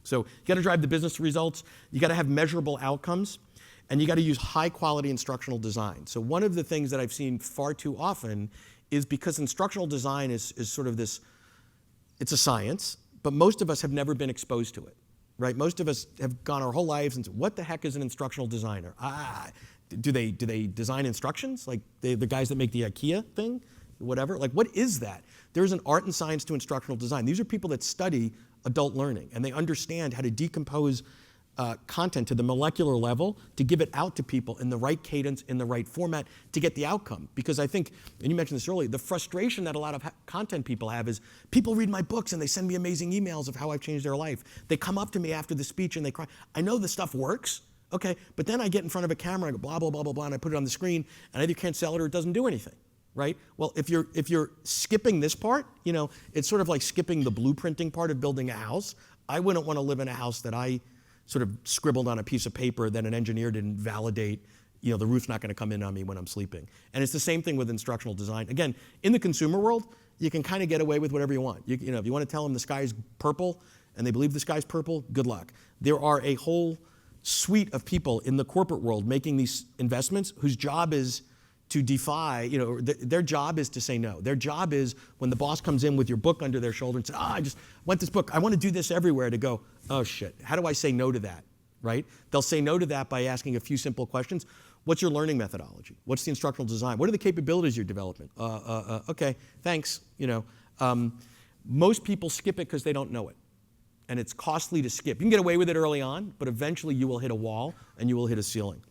So you got to drive the business results, you got to have measurable outcomes, and you got to use high quality instructional design. So one of the things that I've seen far too often is because instructional design is sort of this, it's a science, but most of us have never been exposed to it, right? Most of us have gone our whole lives and said, what the heck is an instructional designer? Do they design instructions? Like the guys that make the IKEA thing? Whatever, like what is that? There's an art and science to instructional design. These are people that study adult learning and they understand how to decompose content to the molecular level to give it out to people in the right cadence, in the right format to get the outcome. Because I think, and you mentioned this earlier, the frustration that a lot of content people have is people read my books and they send me amazing emails of how I've changed their life. They come up to me after the speech and they cry. I know the stuff works, okay, but then I get in front of a camera and I go blah, blah, blah, blah, blah, and I put it on the screen and I either can't sell it or it doesn't do anything. Right? Well, if you're skipping this part, you know, it's sort of like skipping the blueprinting part of building a house. I wouldn't want to live in a house that I sort of scribbled on a piece of paper that an engineer didn't validate. You know, the roof's not going to come in on me when I'm sleeping. And it's the same thing with instructional design. Again, in the consumer world, you can kind of get away with whatever you want. You know, if you want to tell them the sky's purple and they believe the sky's purple, good luck. There are a whole suite of people in the corporate world making these investments whose job is to defy, you know, their job is to say no. Their job is when the boss comes in with your book under their shoulder and says, I just want this book, I want to do this everywhere, to go, oh shit, how do I say no to that, right? They'll say no to that by asking a few simple questions. What's your learning methodology? What's the instructional design? What are the capabilities you're developing? Okay, thanks, you know. Most people skip it because they don't know it. And it's costly to skip. You can get away with it early on, but eventually you will hit a wall and you will hit a ceiling.